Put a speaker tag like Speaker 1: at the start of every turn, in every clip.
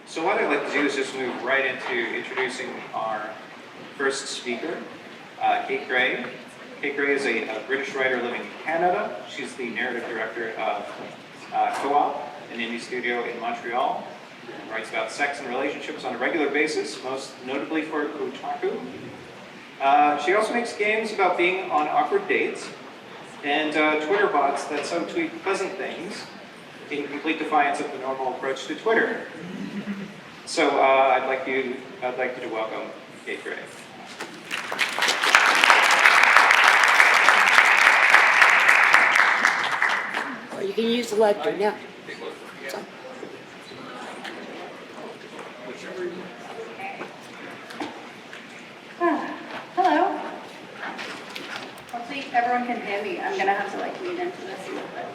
Speaker 1: So what I'd like to do is just move right into introducing our first speaker, Kate Gray. Kate Gray is a British writer living in Canada. She's the narrative director of Co-op, an indie studio in Montreal. Writes about sex and relationships on a regular basis, most notably for Kotaku. She also makes games about being on awkward dates, and Twitter bots that so tweet pleasant things in complete defiance of the normal approach to Twitter. So I'd like you to welcome Kate Gray.
Speaker 2: Or you can use the lectern, yeah. So.
Speaker 3: Hello. Hopefully everyone can hear me. I'm gonna have to lean into this a little bit.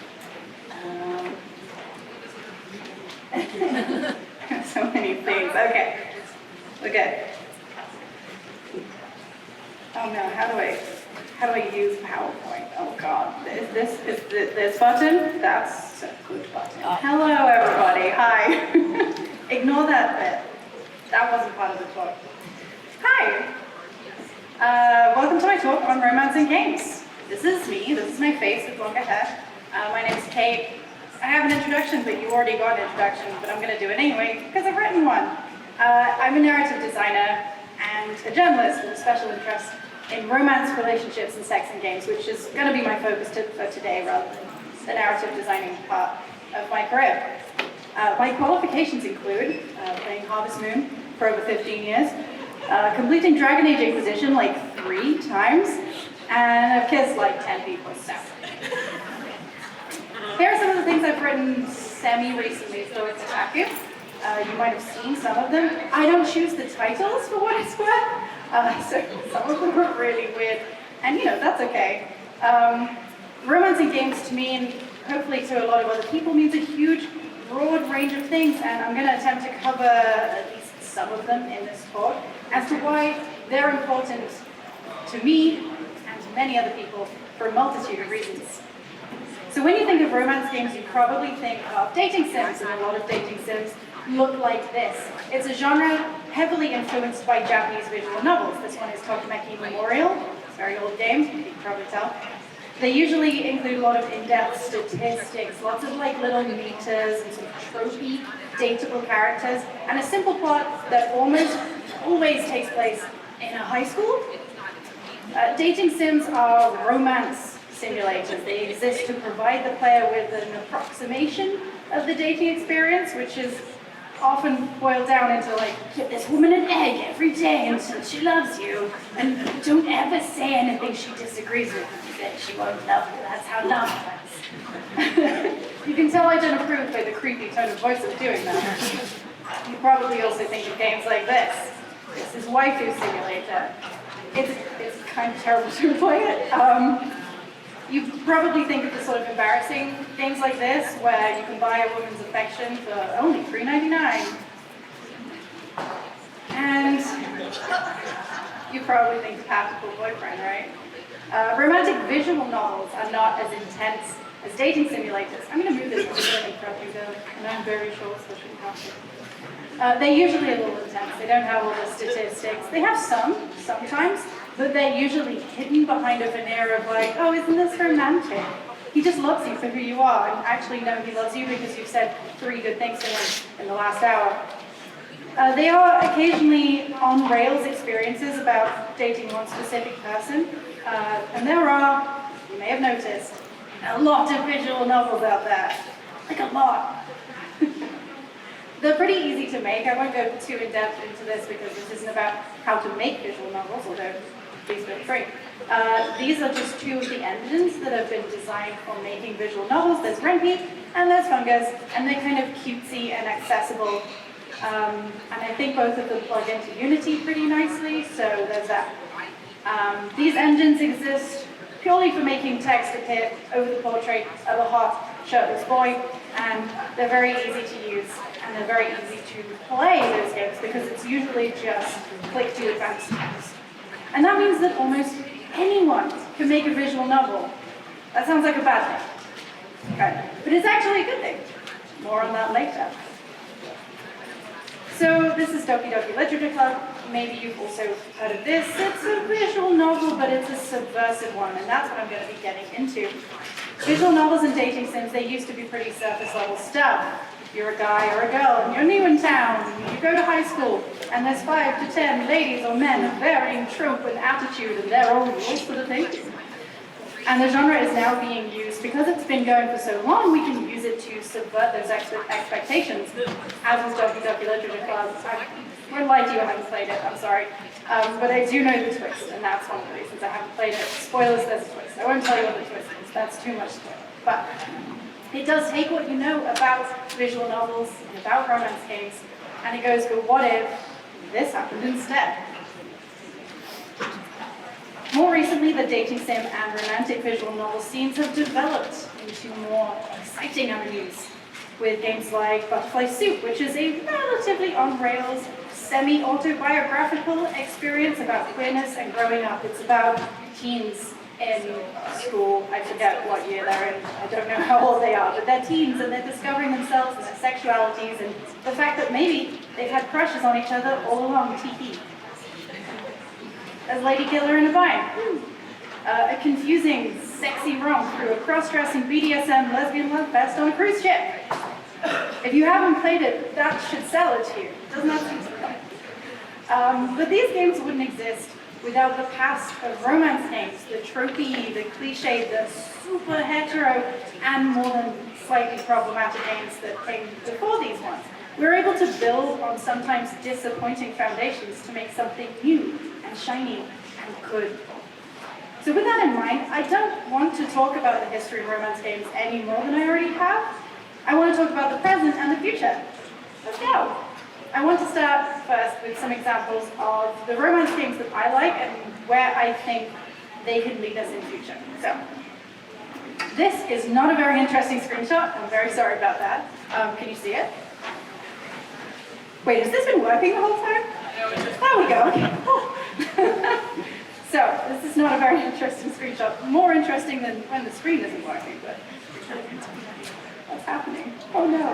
Speaker 3: So many things. Okay, we're good. Oh no, how do I use PowerPoint? Oh God, is this button? That's a good button. Hello everybody. Hi. Ignore that bit. That wasn't part of the talk. Hi. Welcome to my talk on romance and games. This is me. This is my face with longer hair. My name's Kate. I have an introduction, but you already got an introduction, but I'm going to do it anyway because I've written one. I'm a narrative designer and a journalist with a special interest in romance, relationships, and sex and games, which is going to be my focus for today rather than the narrative designing part of my career. My qualifications include playing Harvest Moon for over 15 years, completing Dragon Age Inquisition like 3 times, and I've kissed like 10 people, so. Here are some of the things I've written semi-recently for Kotaku. You might have seen some of them. I don't choose the titles for what it's worth, so some of them are really weird, and that's okay. Romance and games to me, and hopefully to a lot of other people, means a huge, broad range of things, and I'm going to attempt to cover at least some of them in this talk as to why they're important to me and to many other people for a multitude of reasons. So when you think of romance games, you probably think of dating sims, and a lot of dating sims look like this. It's a genre heavily influenced by Japanese visual novels. This one is Kotaku Montreal. It's a very old game, you can probably tell. They usually include a lot of in-depth statistics, lots of little meters and sort of tropey, dateable characters, and a simple plot that almost always takes place in a high school. Dating sims are romance simulators. They exist to provide the player with an approximation of the dating experience, which is often boiled down into give this woman an egg every day until she loves you, and don't ever say anything she disagrees with you, then she won't love you. That's how love works. You can tell I don't approve by the creepy tone of voice I'm doing that. You probably also think of games like this. This is Waifu Simulator. It's kind of terrible to play it. You probably think of the sort of embarrassing games like this, where you can buy a woman's affection for only $3.99. And you probably think of Practical Boyfriend, right? Romantic visual novels are not as intense as dating simulators. I'm going to move this a little bit in front of you, though, and I'm very short, so I shouldn't have to. They're usually a little intense. They don't have all the statistics. They have some, sometimes, but they're usually hidden behind a veneer of oh, isn't this romantic? He just loves you for who you are, and actually no, he loves you because you've said 3 good things to him in the last hour. They are occasionally on-rails experiences about dating one specific person, and there are, you may have noticed, a lot of visual novels out there. A lot. They're pretty easy to make. I won't go too in-depth into this because this isn't about how to make visual novels, although please feel free. These are just 2 of the engines that have been designed for making visual novels. There's Ren'Py and there's Fungus, and they're kind of cutesy and accessible. And I think both of them plug into Unity pretty nicely, so there's that. These engines exist purely for making text appear over the portrait of a hot, shirtless boy, and they're very easy to use, and they're very easy to play those games because it's usually just click to advance text. And that means that almost anyone can make a visual novel. That sounds like a bad thing, okay? But it's actually a good thing. More on that later. So this is Doki Doki Literature Club. Maybe you've also heard of this. It's a visual novel, but it's a subversive one, and that's what I'm going to be getting into. Visual novels and dating sims, they used to be pretty surface level stuff. If you're a guy or a girl and you're new in town, you go to high school, and there's 5 to 10 ladies or men of varying trope and attitude and their own rules for the thing. And the genre is now being used, because it's been going for so long, we can use it to subvert those expectations. As with Doki Doki Literature Club, I won't lie to you, I haven't played it, I'm sorry. But I do know the twist, and that's one of the reasons I haven't played it. Spoilers, there's a twist. I won't tell you what the twist is, that's too much spoiler. But it does take what you know about visual novels and about romance games, and it goes, but what if this happened instead? More recently, the dating sim and romantic visual novel scenes have developed into more exciting avenues, with games like Butterfly Soup, which is a relatively on-rails, semi-autobiographical experience about queerness and growing up. It's about teens in school. I forget what year they're in. I don't know how old they are, but they're teens and they're discovering themselves and their sexualities and the fact that maybe they've had crushes on each other all along. Tiki. As Lady Killer in a Vine. A confusing, sexy romp through a cross-dressing BDSM lesbian love fest on a cruise ship. If you haven't played it, that should sell it to you. Doesn't that seem so? But these games wouldn't exist without the past of romance games, the tropey, the cliche, the super hetero, and more than slightly problematic games that came before these ones. We were able to build on sometimes disappointing foundations to make something new and shiny and good. So with that in mind, I don't want to talk about the history of romance games any more than I already have. I want to talk about the present and the future. Let's go. I want to start first with some examples of the romance games that I like and where I think they can lead us in future. So, this is not a very interesting screenshot. I'm very sorry about that. Can you see it? Wait, has this been working the whole time? There we go. Okay. So, this is not a very interesting screenshot. More interesting than when the screen isn't working, but what's happening? Oh no.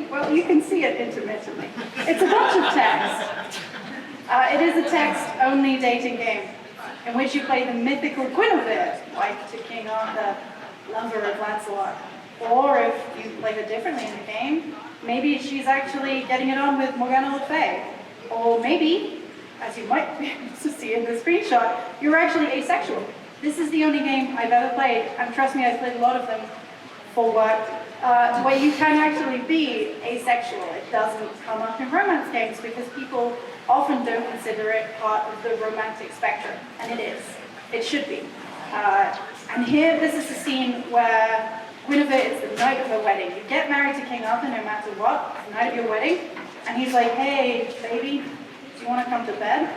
Speaker 3: Well, you can see it intermittently. It's a bunch of text. It is a text-only dating game in which you play the mythical Guinevere, wife to King Arthur, lover of Lancelot. Or if you play her differently in the game, maybe she's actually getting it on with Morgana Le Fay. Or maybe, as you might be able to see in the screenshot, you're actually asexual. This is the only game I've ever played, and trust me, I've played a lot of them for work, where you can actually be asexual. It doesn't come up in romance games because people often don't consider it part of the romantic spectrum, and it is. It should be. And here, this is a scene where Guinevere is the night of her wedding. You get married to King Arthur no matter what, it's the night of your wedding, and he's like, hey, baby, do you want to come to bed?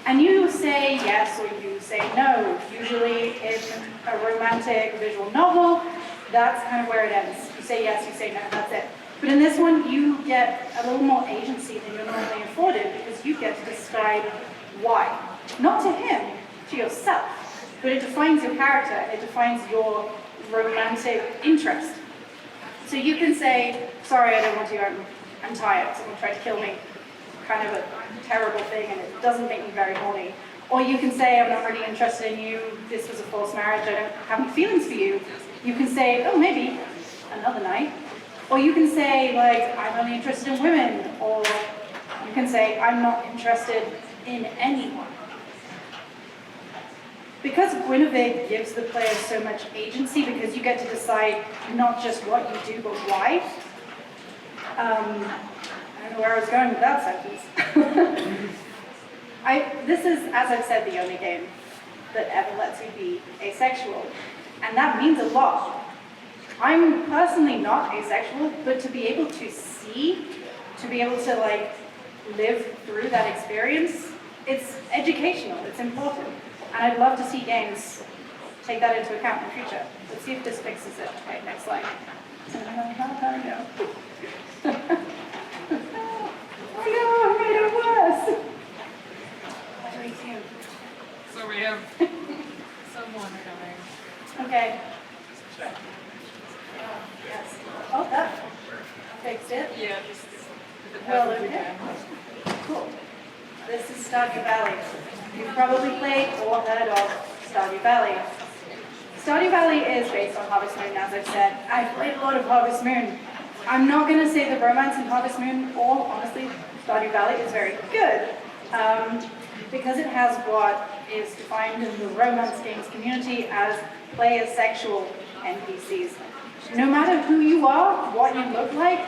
Speaker 3: And you say yes or you say no. Usually in a romantic visual novel, that's kind of where it ends. You say yes, you say no, that's it. But in this one, you get a little more agency than you're normally afforded because you get to decide why. Not to him, to yourself. But it defines your character and it defines your romantic interest. So you can say, sorry, I don't want to, I'm tired, someone tried to kill me. Kind of a terrible thing and it doesn't make me very horny. Or you can say, I'm not really interested in you, this was a false marriage, I don't have any feelings for you. You can say, oh, maybe another night. Or you can say, like, I'm only interested in women. Or you can say, I'm not interested in anyone. Because Guinevere gives the player so much agency, because you get to decide not just what you do, but why. I don't know where I was going with that sentence. This is, as I've said, the only game that ever lets you be asexual. And that means a lot. I'm personally not asexual, but to be able to see, to be able to like live through that experience, it's educational, it's important. And I'd love to see games take that into account in the future. Let's see if this fixes it. Okay, next slide. Oh no, I made it worse. What do we do?
Speaker 4: So we have someone coming.
Speaker 3: Okay. Yes. Oh, that. fixed it?
Speaker 4: Yeah, just
Speaker 3: Well, okay. Cool. This is Stardew Valley. You've probably played or heard of Stardew Valley. Stardew Valley is based on Harvest Moon, as I've said. I've played a lot of Harvest Moon. I'm not going to say the romance in Harvest Moon, or honestly, Stardew Valley is very good. Because it has what is defined in the romance games community as player sexual NPCs. No matter who you are, what you look like,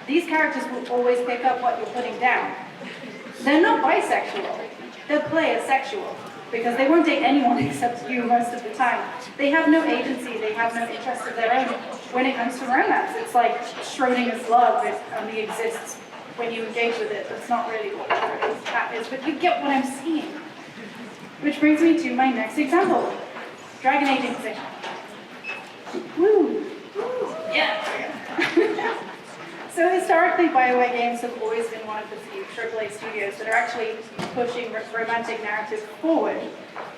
Speaker 3: these characters will always pick up what you're putting down. They're not bisexual, they're player sexual, because they won't date anyone except you most of the time. They have no agency, they have no interest of their own when it comes to romance. It's like Schrodinger's love, it only exists when you engage with it. That's not really what that is, but you get what I'm saying. Which brings me to my next example, Dragon Age Inquisition. Woo! Yeah! So historically, BioWare games have always been one of the few AAA studios that are actually pushing romantic narrative forward.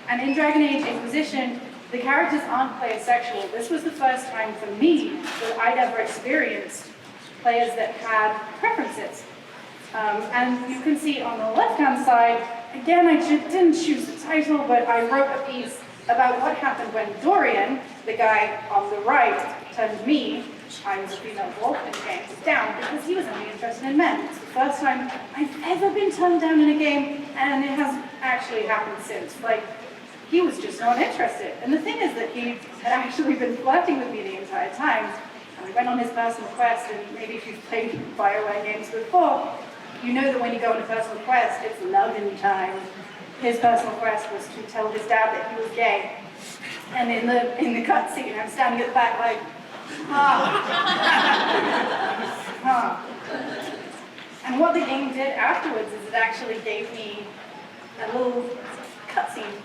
Speaker 3: And in Dragon Age Inquisition, the characters aren't player sexual. This was the first time for me that I'd ever experienced players that had preferences. And you can see on the left-hand side, again, I didn't choose the title, but I wrote a piece about what happened when Dorian, the guy on the right, turned me, I was a female wolf, and games down because he was only interested in men. It's the first time I've ever been turned down in a game, and it has actually happened since. Like, he was just not interested. And the thing is that he had actually been flirting with me the entire time. And we went on his personal quest, and maybe if you've played BioWare games before, you know that when you go on a personal quest, it's loving time. His personal quest was to tell his dad that he was gay. And in the cutscene, I'm standing at the back like, And what the game did afterwards is it actually gave me a little cutscene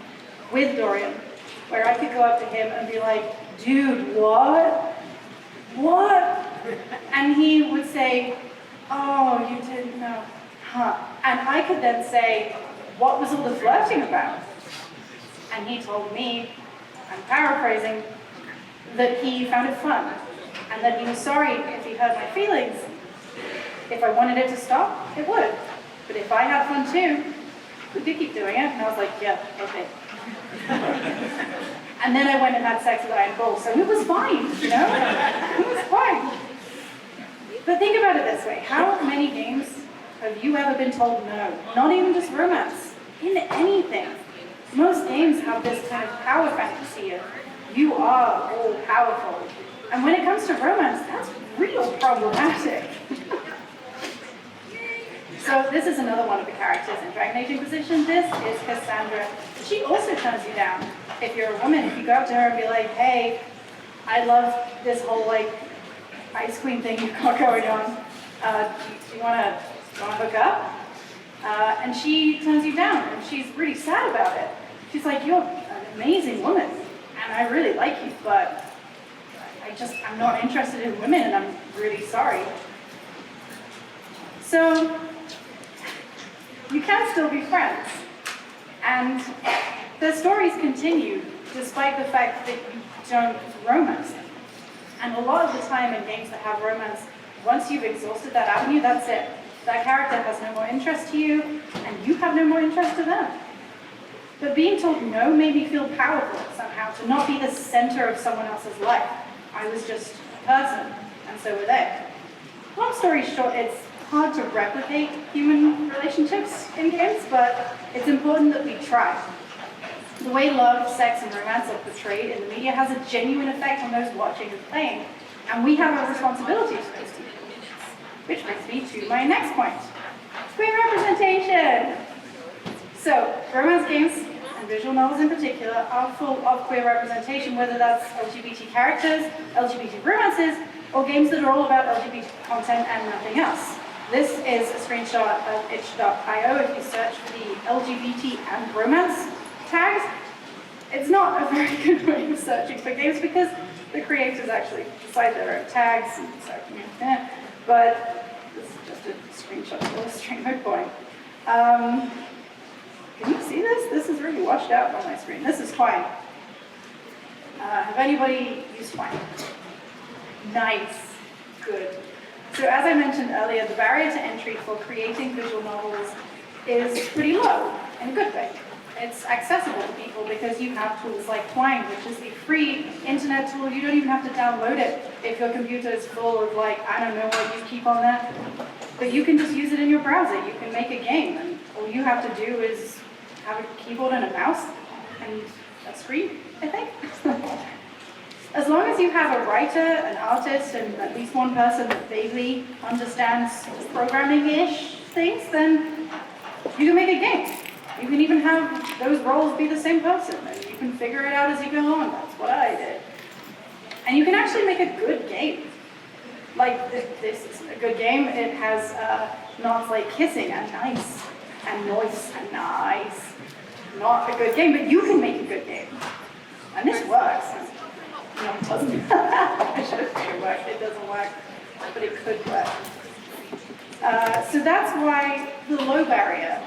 Speaker 3: with Dorian, where I could go up to him and be like, dude, what? What? And he would say, oh, you didn't know, huh? And I could then say, what was all the flirting about? And he told me, I'm paraphrasing, that he found it fun, and that he was sorry if he hurt my feelings. If I wanted it to stop, it would. But if I had fun too, we could keep doing it. And I was like, yeah, okay. And then I went and had sex with Iron Bull, so it was fine, you know? It was fine. But think about it this way. How many games have you ever been told no? Not even just romance. In anything. Most games have this kind of power fantasy of you are all powerful. And when it comes to romance, that's real problematic. So this is another one of the characters in Dragon Age Inquisition. This is Cassandra. She also turns you down. If you're a woman, if you go up to her and be like, hey, I love this whole like ice cream thing you've got going on. Do you want to hook up? And she turns you down, and she's really sad about it. She's like, you're an amazing woman, and I really like you, but I'm not interested in women, and I'm really sorry. So, you can still be friends. And the stories continue, despite the fact that you don't romance them. And a lot of the time in games that have romance, once you've exhausted that avenue, that's it. That character has no more interest to you, and you have no more interest to them. But being told no made me feel powerful somehow, to not be the center of someone else's life. I was just a person, and so were they. Long story short, it's hard to replicate human relationships in games, but it's important that we try. The way love, sex, and romance are portrayed in the media has a genuine effect on those watching and playing, and we have a responsibility to those people. Which brings me to my next point. Queer representation! So, romance games, and visual novels in particular, are full of queer representation, whether that's LGBT characters, LGBT romances, or games that are all about LGBT content and nothing else. This is a screenshot of itch.io. If you search for the LGBT and romance tags, it's not a very good way of searching for games because the creators actually decide their own tags, and so, but this is just a screenshot to illustrate my point. Can you see this? This is really washed out on my screen. This is Twine. Have anybody used Twine? Nice. Good. So as I mentioned earlier, the barrier to entry for creating visual novels is pretty low, in a good way. It's accessible to people because you have tools like Twine, which is a free internet tool. You don't even have to download it if your computer is full of like, I don't know what you keep on there. But you can just use it in your browser. You can make a game, and all you have to do is have a keyboard and a mouse and a screen, I think. As long as you have a writer, an artist, and at least one person that vaguely understands programming-ish things, then you can make a game. You can even have those roles be the same person, and you can figure it out as you go along. That's what I did. And you can actually make a good game. Like, this is a good game. It has nods like kissing and nice, and noise and nice. Not a good game, but you can make a good game. And this works. No, it doesn't. I should have made it work. It doesn't work, but it could work. So that's why the low barrier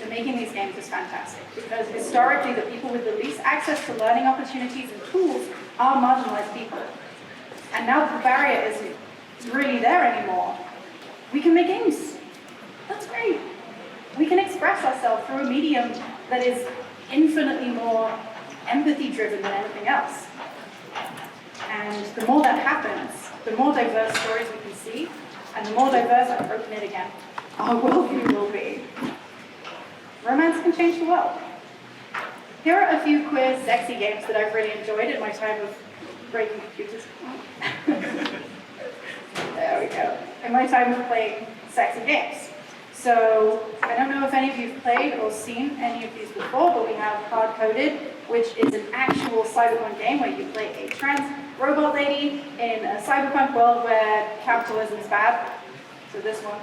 Speaker 3: to making these games is fantastic, because historically the people with the least access to learning opportunities and tools are marginalized people. And now that the barrier isn't really there anymore, we can make games. That's great. We can express ourselves through a medium that is infinitely more empathy-driven than anything else. And the more that happens, the more diverse stories we can see, and the more diverse, I've broken it again, our worldview will be. Romance can change the world. Here are a few queer, sexy games that I've really enjoyed in my time of breaking computers. There we go. In my time of playing sexy games. So, I don't know if any of you have played or seen any of these before, but we have Hard Coded, which is an actual cyberpunk game where you play a trans robot lady in a cyberpunk world where capitalism is bad. So this one.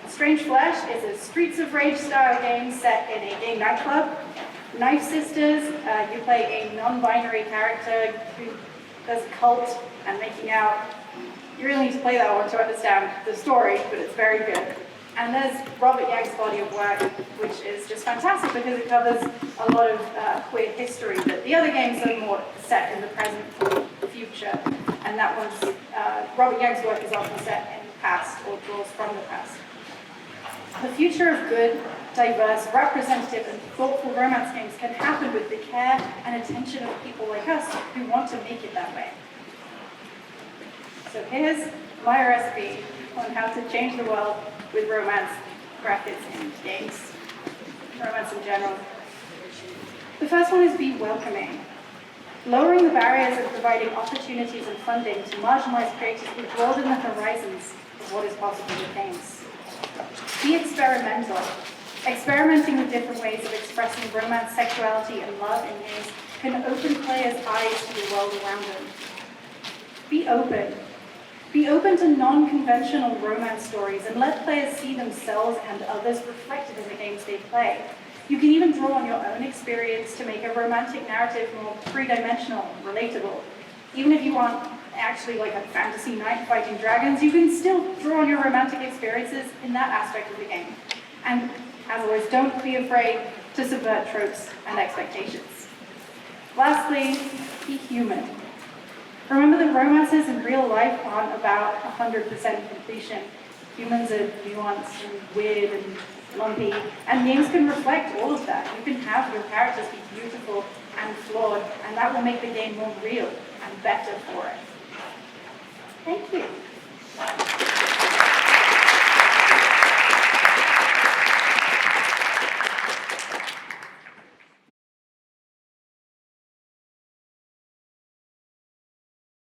Speaker 3: Strange Flesh is a Streets of Rage style game set in a gay nightclub. Knife Sisters, you play a non-binary character who does a cult and making out. You really need to play that one to understand the story, but it's very good. And there's Robert Young's body of work, which is just fantastic because it covers a lot of queer history, but the other games are more set in the present or future. And that one's, Robert Young's work is often set in the past or draws from the past. The future of good, diverse, representative, and thoughtful romance games can happen with the care and attention of people like us who want to make it that way. So here's my recipe on how to change the world with romance, brackets, and games. Romance in general. The first one is be welcoming. Lowering the barriers and providing opportunities and funding to marginalized creators will broaden the horizons of what is possible with games. Be experimental. Experimenting with different ways of expressing romance, sexuality, and love in games can open players' eyes to the world around them. Be open. Be open to non-conventional romance stories and let players see themselves and others reflected in the games they play. You can even draw on your own experience to make a romantic narrative more three-dimensional and relatable. Even if you aren't actually like a fantasy knight fighting dragons, you can still draw on your romantic experiences in that aspect of the game. And as always, don't be afraid to subvert tropes and expectations. Lastly, be human. Remember that romances in real life aren't about 100% completion. Humans are nuanced and weird and lumpy, and games can reflect all of that. You can have your characters be beautiful and flawed, and that will make the game more real and better for it. Thank you.